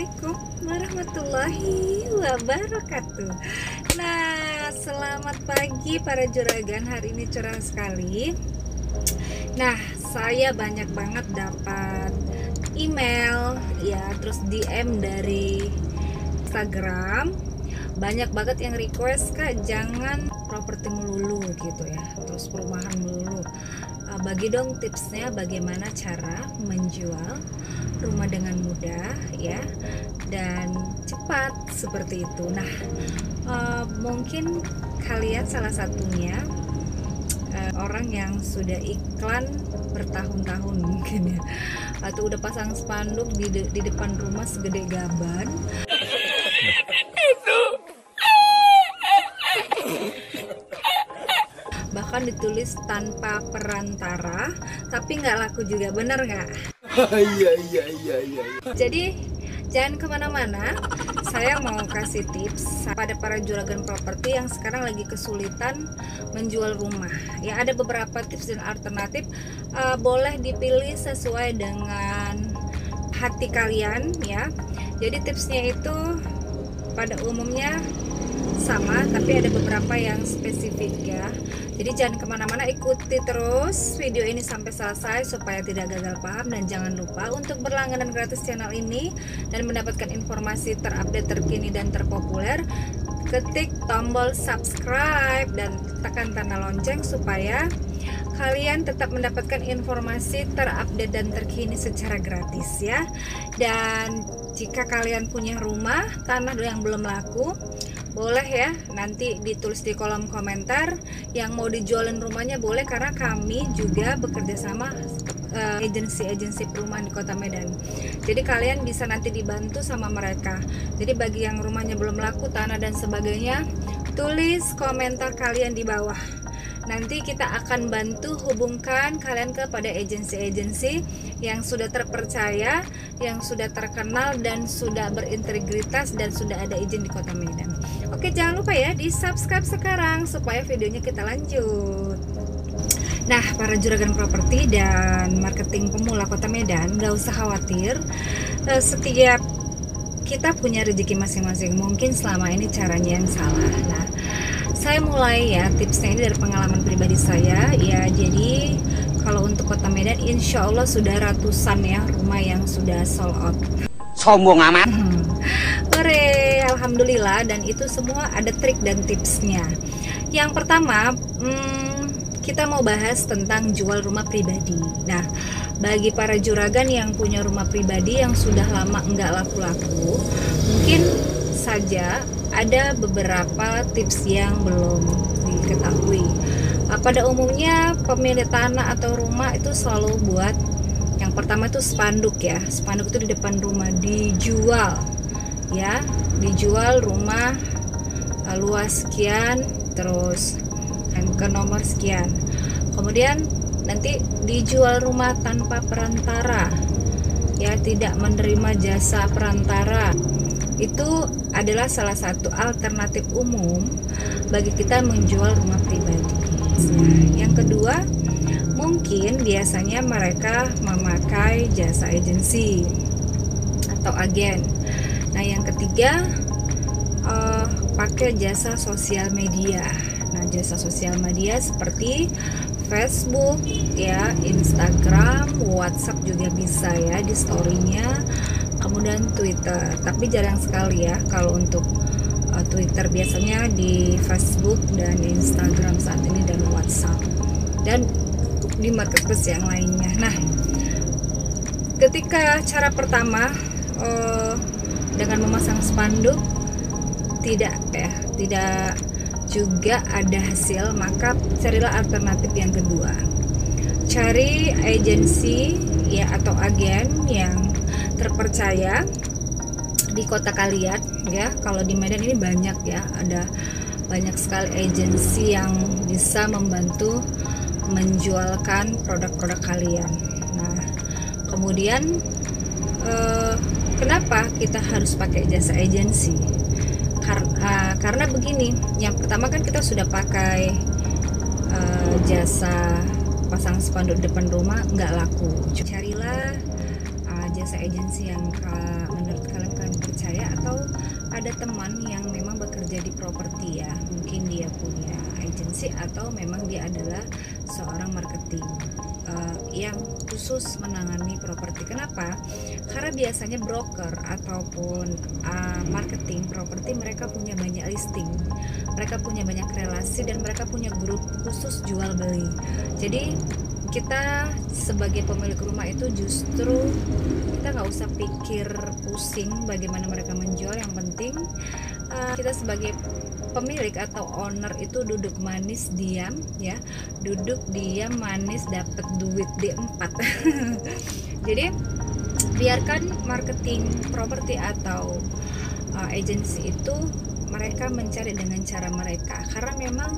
Assalamualaikum warahmatullahi wabarakatuh. Nah, selamat pagi para juragan. Hari ini cerah sekali. Nah, saya banyak banget dapat email ya, terus DM dari Instagram. Banyak banget yang request, Kak, jangan properti melulu gitu ya, terus perumahan melulu. Bagi dong tipsnya bagaimana cara menjual rumah dengan mudah ya dan cepat seperti itu. Nah, mungkin kalian salah satunya orang yang sudah iklan bertahun-tahun mungkin ya, atau udah pasang spanduk di depan rumah segede gaban. Bahkan ditulis tanpa perantara, tapi nggak laku juga, bener nggak? Iya. Jadi jangan kemana-mana. Saya mau kasih tips pada para juragan properti yang sekarang lagi kesulitan menjual rumah. Ya, ada beberapa tips dan alternatif. Boleh dipilih sesuai dengan hati kalian ya. Jadi tipsnya itu pada umumnya sama, tapi ada beberapa yang spesifik ya. Jadi jangan kemana-mana, ikuti terus video ini sampai selesai supaya tidak gagal paham. Dan jangan lupa untuk berlangganan gratis channel ini dan mendapatkan informasi terupdate, terkini, dan terpopuler. Ketik tombol subscribe dan tekan tanda lonceng supaya kalian tetap mendapatkan informasi terupdate dan terkini secara gratis ya. Dan jika kalian punya rumah, tanah yang belum laku, boleh ya nanti ditulis di kolom komentar yang mau dijualin rumahnya, boleh, karena kami juga bekerja sama agensi perumahan di Kota Medan. Jadi kalian bisa nanti dibantu sama mereka. Jadi bagi yang rumahnya belum laku, tanah dan sebagainya, tulis komentar kalian di bawah. Nanti kita akan bantu hubungkan kalian kepada agensi-agensi yang sudah terpercaya, yang sudah terkenal, dan sudah berintegritas, dan sudah ada izin di Kota Medan. Oke, jangan lupa ya di subscribe sekarang supaya videonya kita lanjut. Nah, para juragan properti dan marketing pemula Kota Medan, gak usah khawatir. Setiap kita punya rezeki masing-masing. Mungkin selama ini caranya yang salah. Nah, saya mulai ya tipsnya ini dari pengalaman pribadi saya ya. Jadi kalau untuk Kota Medan, insya Allah sudah ratusan ya rumah yang sudah sold out. Sombong amat. Hore, alhamdulillah. Dan itu semua ada trik dan tipsnya. Yang pertama, kita mau bahas tentang jual rumah pribadi. Nah, bagi para juragan yang punya rumah pribadi yang sudah lama enggak laku-laku, mungkin saja ada beberapa tips yang belum diketahui. Pada umumnya pemilik tanah atau rumah itu selalu buat yang pertama itu spanduk ya. Spanduk itu di depan rumah, dijual ya, dijual rumah luas sekian, terus ke nomor sekian. Kemudian nanti dijual rumah tanpa perantara ya, tidak menerima jasa perantara. Itu adalah salah satu alternatif umum bagi kita menjual rumah pribadi. Yang kedua, mungkin biasanya mereka memakai jasa agensi atau agen. Nah, yang ketiga, pakai jasa sosial media. Nah, jasa sosial media seperti Facebook ya, Instagram, WhatsApp juga bisa ya di story-nya. Kemudian Twitter, tapi jarang sekali ya kalau untuk Twitter, biasanya di Facebook dan Instagram saat ini, dan WhatsApp, dan di marketplace yang lainnya. Nah, ketika cara pertama dengan memasang spanduk tidak juga ada hasil, maka carilah alternatif yang kedua. Cari agensi ya atau agen yang terpercaya di kota kalian ya. Kalau di Medan ini banyak ya, ada banyak sekali agensi yang bisa membantu menjualkan produk-produk kalian. Nah, kemudian kenapa kita harus pakai jasa agensi? Karena begini, yang pertama kan kita sudah pakai jasa pasang spanduk depan rumah, nggak laku. Carilah jasa agensi yang menurut kalian percaya, atau ada teman yang memang bekerja di properti ya, mungkin dia punya agensi atau memang dia adalah seorang marketing yang khusus menangani properti. Kenapa? Karena biasanya broker ataupun marketing properti mereka punya banyak listing, mereka punya banyak relasi, dan mereka punya grup khusus jual beli. Jadi kita sebagai pemilik rumah itu justru kita nggak usah pikir pusing bagaimana mereka menjual. Yang penting kita sebagai pemilik atau owner itu duduk manis diam ya, duduk diam manis dapat duit D4. Jadi biarkan marketing properti atau agensi itu mereka mencari dengan cara mereka, karena memang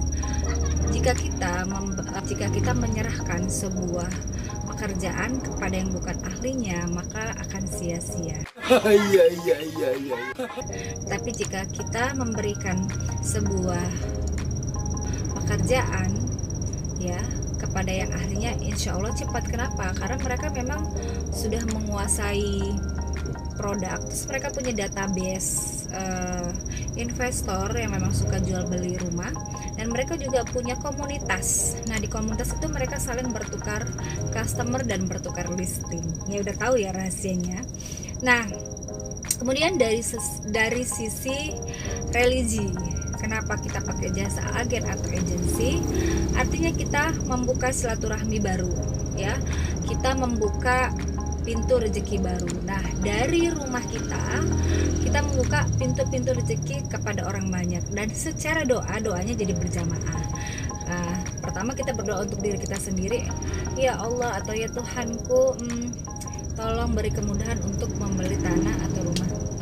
jika kita menyerahkan sebuah pekerjaan kepada yang bukan ahlinya, maka akan sia-sia. Iya. Tapi jika kita memberikan sebuah pekerjaan ya kepada yang ahlinya, insya Allah cepat. Kenapa? Karena mereka memang sudah menguasai produk, terus mereka punya database investor yang memang suka jual beli rumah, dan mereka juga punya komunitas. Nah, di komunitas itu mereka saling bertukar customer dan bertukar listing. Ya udah tahu ya rahasianya. Nah, kemudian dari sisi religi, kenapa kita pakai jasa agen atau agensi? Artinya kita membuka silaturahmi baru ya. Kita membuka pintu rezeki baru. Nah, dari rumah kita membuka pintu-pintu rezeki kepada orang banyak, dan secara doanya jadi berjamaah. Pertama kita berdoa untuk diri kita sendiri, ya Allah atau ya Tuhanku, tolong beri kemudahan untuk membeli tanah atau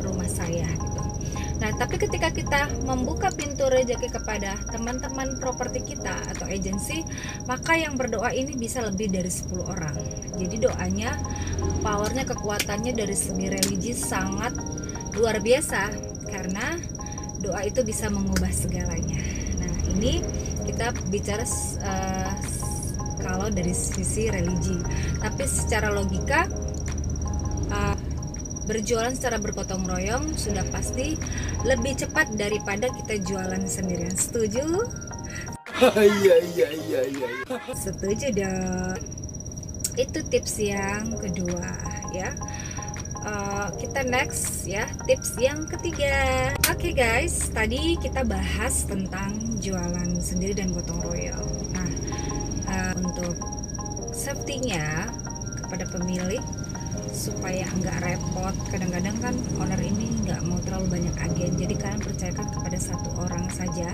rumah saya gitu. Nah, tapi ketika kita membuka pintu rezeki kepada teman-teman properti kita atau agensi, maka yang berdoa ini bisa lebih dari 10 orang. Jadi doanya, powernya, kekuatannya dari segi religi sangat luar biasa, karena doa itu bisa mengubah segalanya. Nah, ini kita bicara kalau dari sisi religi. Tapi secara logika, berjualan secara bergotong royong sudah pasti lebih cepat daripada kita jualan sendirian. Setuju? Iya. Setuju dong. Itu tips yang kedua ya. Kita next ya, tips yang ketiga. Oke guys, tadi kita bahas tentang jualan sendiri dan gotong royong. Nah, untuk safety-nya kepada pemilik supaya nggak repot, kadang-kadang kan owner ini nggak mau terlalu banyak agen, jadi kalian percayakan kepada satu orang saja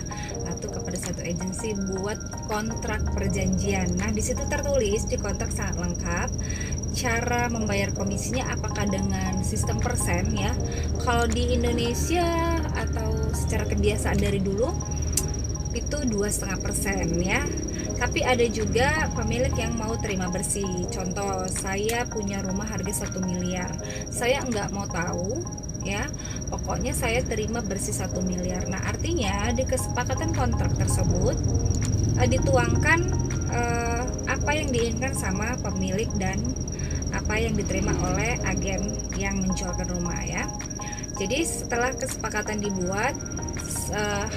atau kepada satu agensi buat kontrak perjanjian. Nah, di situ tertulis di kontrak sangat lengkap cara membayar komisinya, apakah dengan sistem persen ya. Kalau di Indonesia atau secara kebiasaan dari dulu itu 2,5% ya. Tapi ada juga pemilik yang mau terima bersih. Contoh, saya punya rumah harga 1 miliar. Saya nggak mau tahu ya. Pokoknya saya terima bersih 1 miliar. Nah, artinya di kesepakatan kontrak tersebut dituangkan apa yang diinginkan sama pemilik dan apa yang diterima oleh agen yang menjualkan rumah ya. Jadi setelah kesepakatan dibuat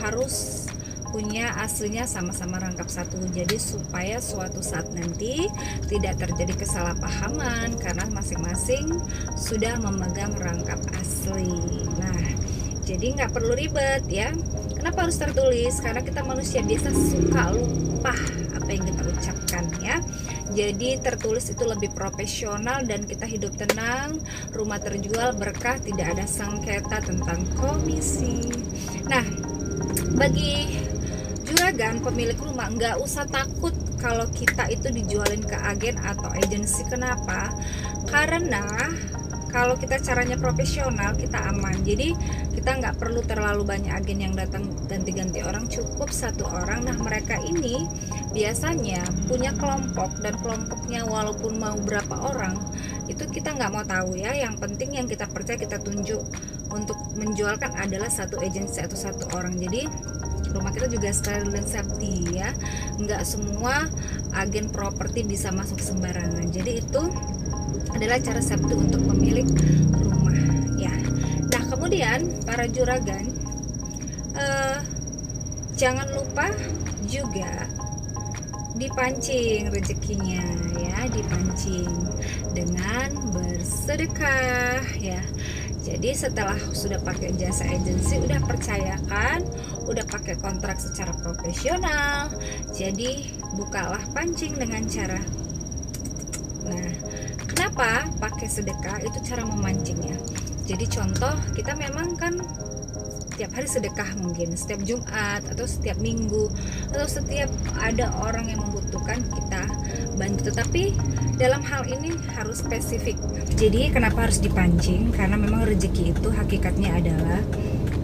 harus punya aslinya sama-sama rangkap satu, jadi supaya suatu saat nanti tidak terjadi kesalahpahaman karena masing-masing sudah memegang rangkap asli. Nah, jadi nggak perlu ribet ya. Kenapa harus tertulis? Karena kita manusia biasa suka lupa apa yang kita ucapkan ya. Jadi tertulis itu lebih profesional dan kita hidup tenang, rumah terjual berkah, tidak ada sengketa tentang komisi. Nah, bagi juragan pemilik rumah nggak usah takut kalau kita itu dijualin ke agen atau agensi. Kenapa? Karena kalau kita caranya profesional, kita aman. Jadi kita nggak perlu terlalu banyak agen yang datang ganti-ganti orang, cukup satu orang. Nah, mereka ini biasanya punya kelompok, dan kelompoknya walaupun mau berapa orang itu kita nggak mau tahu ya. Yang penting yang kita percaya, kita tunjuk untuk menjualkan adalah satu agensi atau satu orang. Jadi rumah kita juga steril dan safety ya, nggak semua agen properti bisa masuk sembarangan. Jadi itu adalah cara safety untuk pemilik rumah ya. Nah kemudian para juragan, jangan lupa juga dipancing rezekinya ya, dipancing dengan bersedekah ya. Jadi setelah sudah pakai jasa agensi, udah percayakan, udah pakai kontrak secara profesional, jadi bukalah pancing dengan cara, nah kenapa pakai sedekah? Itu cara memancingnya. Jadi contoh, kita memang kan setiap hari sedekah, mungkin setiap Jumat atau setiap Minggu atau setiap ada orang yang membutuhkan kita bantu, tetapi dalam hal ini harus spesifik. Jadi kenapa harus dipancing? Karena memang rezeki itu hakikatnya adalah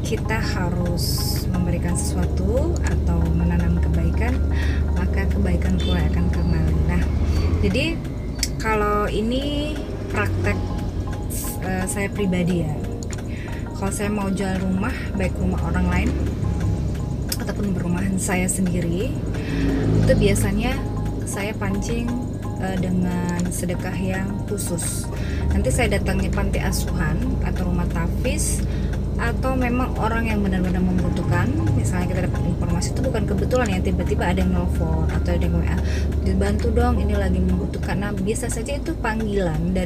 kita harus memberikan sesuatu atau menanam kebaikan, maka kebaikan pula akan kembali. Nah jadi kalau ini praktek saya pribadi ya, kalau saya mau jual rumah, baik rumah orang lain ataupun perumahan saya sendiri, itu biasanya saya pancing dengan sedekah yang khusus. Nanti saya datangi panti asuhan atau rumah tafis, atau memang orang yang benar-benar membutuhkan. Misalnya kita dapat informasi itu bukan kebetulan ya, tiba-tiba ada yang nelfon atau ada yang WA, dibantu dong, ini lagi membutuhkan. Nah biasa saja itu panggilan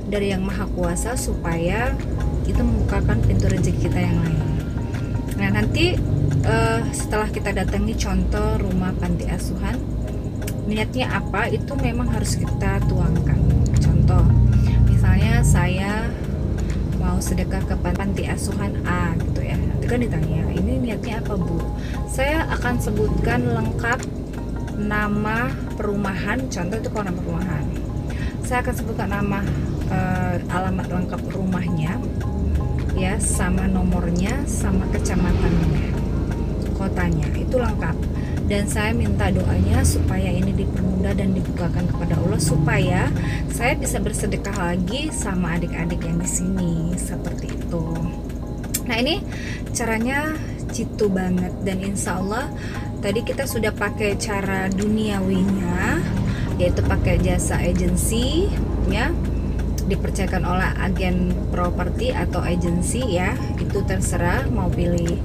dari yang maha kuasa supaya itu membukakan pintu rezeki kita yang lain. Nah nanti setelah kita datangi contoh rumah panti asuhan, niatnya apa itu memang harus kita tuangkan. Contoh misalnya saya mau sedekah ke panti asuhan A gitu ya, nanti kan ditanya ini niatnya apa Bu, saya akan sebutkan lengkap nama perumahan. Contoh itu kalau nama perumahan, saya akan sebutkan nama alamat lengkap rumahnya ya, sama nomornya, sama kecamatannya, kotanya, itu lengkap. Dan saya minta doanya supaya ini dipermudah dan dibukakan kepada Allah, supaya saya bisa bersedekah lagi sama adik-adik yang di sini, seperti itu. Nah ini caranya jitu banget, dan insya Allah tadi kita sudah pakai cara duniawinya, yaitu pakai jasa agensi ya, dipercayakan oleh agen properti atau agensi ya, itu terserah mau pilih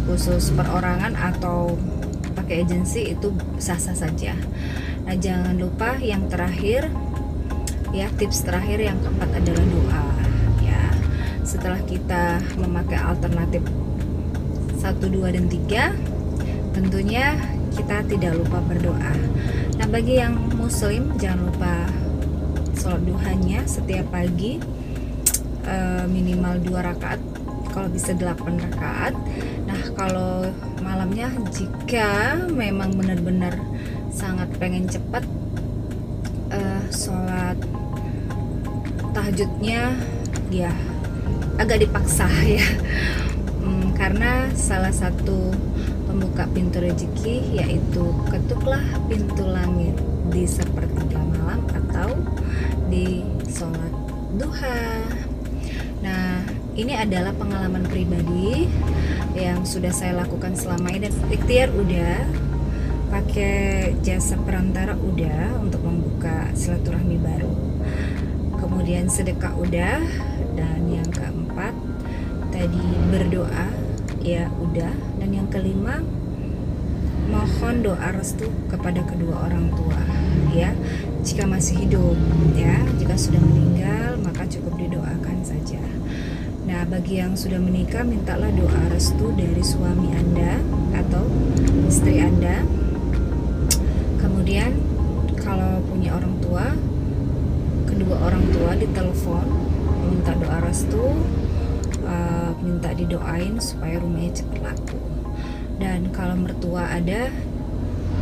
khusus perorangan atau pakai agensi, itu sah-sah saja. Nah jangan lupa yang terakhir ya, tips terakhir yang keempat adalah doa ya. Setelah kita memakai alternatif 1, 2, dan 3, tentunya kita tidak lupa berdoa. Nah bagi yang muslim jangan lupa sholat duhanya setiap pagi, minimal 2 rakaat, kalau bisa 8 rakaat. Nah kalau malamnya, jika memang benar-benar sangat pengen cepat, sholat tahajudnya ya agak dipaksa ya, karena salah satu pembuka pintu rezeki yaitu ketuklah pintu langit di sepertiga malam atau di sholat duha. Nah ini adalah pengalaman pribadi yang sudah saya lakukan selama ini, dan ikhtiar udah, pakai jasa perantara udah untuk membuka silaturahmi baru, kemudian sedekah udah, dan yang keempat tadi berdoa ya udah, dan yang kelima mohon doa restu kepada kedua orang tua ya, jika masih hidup ya. Jika sudah meninggal maka cukup didoakan saja. Nah bagi yang sudah menikah, mintalah doa restu dari suami Anda atau istri Anda. Kemudian kalau punya orang tua, kedua orang tua ditelepon, minta doa restu, minta didoain supaya rumahnya cepat laku. Dan kalau mertua ada,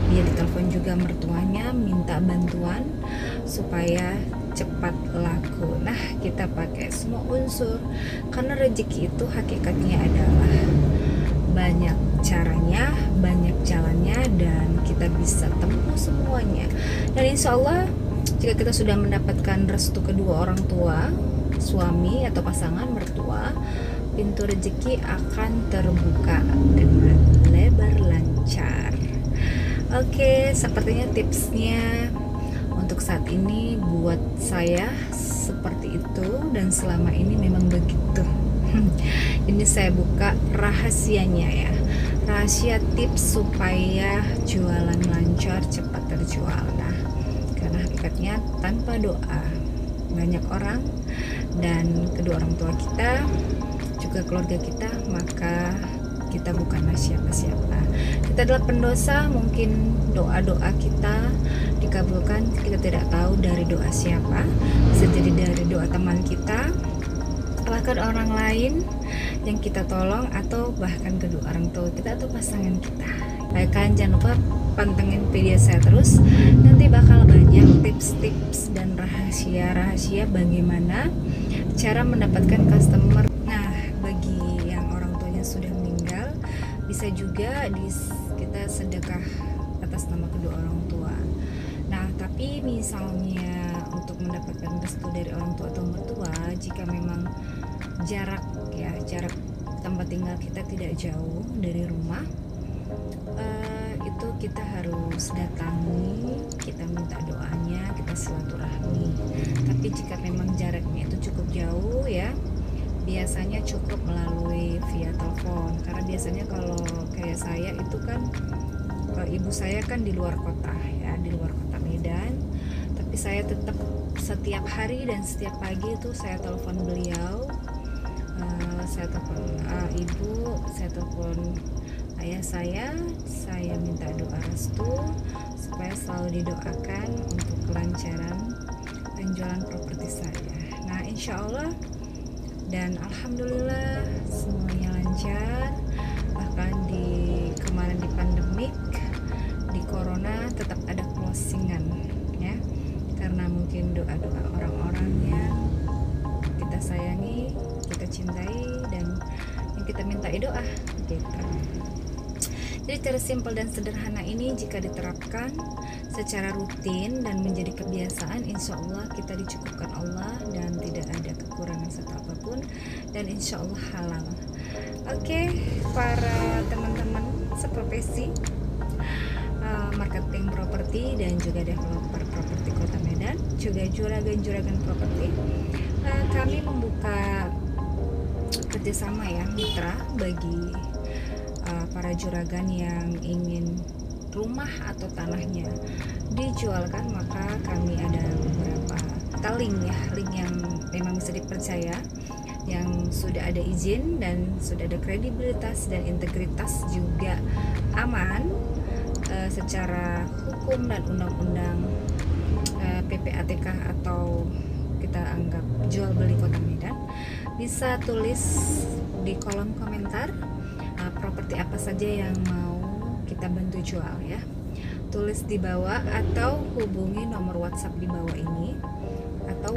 dia ditelepon juga mertuanya, minta bantuan supaya cepat laku. Nah kita pakai semua unsur, karena rezeki itu hakikatnya adalah banyak caranya, banyak jalannya, dan kita bisa tempuh semuanya. Dan insya Allah jika kita sudah mendapatkan restu kedua orang tua, suami atau pasangan mertua, pintu rezeki akan terbuka dengan lebar lancar. Oke, sepertinya tipsnya untuk saat ini buat saya seperti itu, dan selama ini memang begitu. Ini saya buka rahasianya ya, rahasia tips supaya jualan lancar, cepat terjual. Nah, karena hakikatnya tanpa doa banyak orang dan kedua orang tua kita, juga keluarga kita, maka kita bukanlah siapa-siapa. Kita adalah pendosa, mungkin doa-doa kita dikabulkan, kita tidak tahu dari doa siapa, bisa jadi dari doa teman kita, bahkan orang lain yang kita tolong, atau bahkan kedua orang tua kita atau pasangan kita. Baik, kalian jangan lupa pantengin video saya terus, nanti bakal banyak tips-tips dan rahasia-rahasia bagaimana cara mendapatkan customer. Nah, bagi yang orang tuanya sudah meninggal, bisa juga kita sedekah atas nama kedua orang tua. Nah, tapi misalnya untuk mendapatkan restu dari orang tua atau mertua, jika memang jarak tempat tinggal kita tidak jauh dari rumah, itu kita harus datangi, kita minta doanya, kita silaturahmi. Tapi jika memang jaraknya itu cukup jauh ya, biasanya cukup melalui via telepon. Karena biasanya kalau kayak saya itu kan, ibu saya kan di luar kota ya, di luar kota Medan, tapi saya tetap setiap hari dan setiap pagi itu saya telepon beliau, saya telepon ibu, saya telepon ayah saya minta doa restu supaya selalu didoakan untuk kelancaran penjualan properti saya. Nah, insya Allah dan alhamdulillah semuanya lancar. Bahkan kemarin di pandemik, di corona, tetap ada closingan ya, karena mungkin doa-doa orang-orang yang kita sayangi, kita cintai, dan yang kita mintai doa gitu. Jadi cara simpel dan sederhana ini jika diterapkan secara rutin dan menjadi kebiasaan, insya Allah kita dicukupkan Allah dan tidak ada kekurangan satu apapun, dan insya Allah halal. Oke, para teman-teman seprofesi marketing properti dan juga developer properti Kota Medan, juga juragan-juragan properti, kami membuka kerjasama ya, mitra bagi para juragan yang ingin rumah atau tanahnya dijualkan. Maka kami ada beberapa link yang memang bisa dipercaya, yang sudah ada izin dan sudah ada kredibilitas dan integritas, juga aman secara hukum dan undang-undang PPATK atau kita anggap jual beli Kota Medan. Bisa tulis di kolom komentar properti apa saja yang mau kita bantu jual ya, tulis di bawah atau hubungi nomor WhatsApp di bawah ini, atau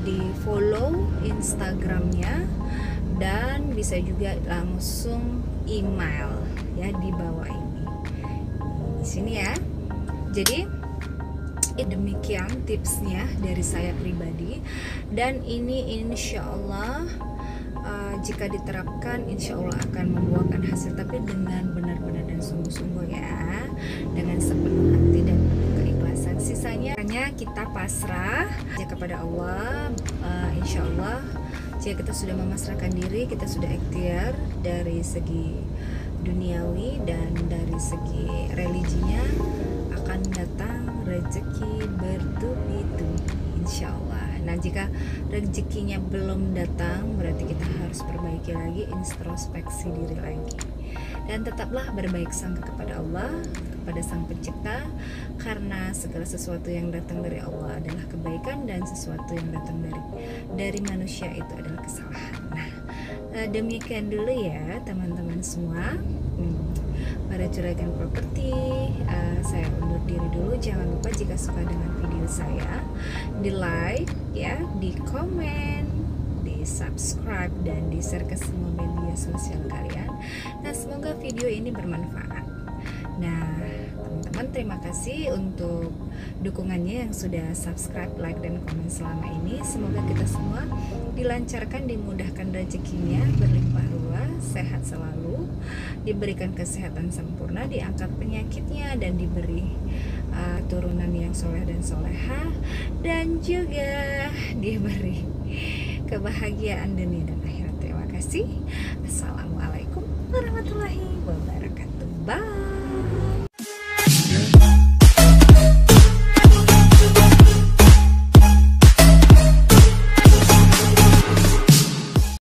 di follow Instagramnya, dan bisa juga langsung email ya di bawah ini di sini ya. Jadi demikian tipsnya dari saya pribadi, dan ini insya Allah jika diterapkan insya Allah akan membuahkan hasil, tapi dengan benar-benar dan sungguh-sungguh ya, dengan sepenuh hati dan penuh keikhlasan. Sisanya hanya kita pasrah ya kepada Allah. Insya Allah jika kita sudah memasrahkan diri, kita sudah ikhtiar dari segi duniawi dan dari segi religinya, akan datang rezeki bertubi-tubi insya Allah. Nah, jika rezekinya belum datang, berarti kita harus perbaiki lagi, introspeksi diri lagi, dan tetaplah berbaik sangka kepada Allah, kepada Sang Pencipta, karena segala sesuatu yang datang dari Allah adalah kebaikan, dan sesuatu yang datang dari manusia itu adalah kesalahan. Nah, demikian dulu ya teman-teman semua, para juragan properti, saya undur diri dulu. Jangan lupa jika suka dengan video saya, di like ya, di komen, di subscribe, dan di share ke semua media sosial kalian. Nah, semoga video ini bermanfaat. Nah, teman-teman terima kasih untuk dukungannya yang sudah subscribe, like, dan komen selama ini. Semoga kita semua dilancarkan, dimudahkan rezekinya, berlimpah ruah, sehat selalu, diberikan kesehatan sempurna, diangkat penyakitnya, dan diberi turunan yang soleh dan soleha, dan juga diberi kebahagiaan dunia dan akhirat. Terima kasih. Assalamualaikum warahmatullahi wabarakatuh. Bye.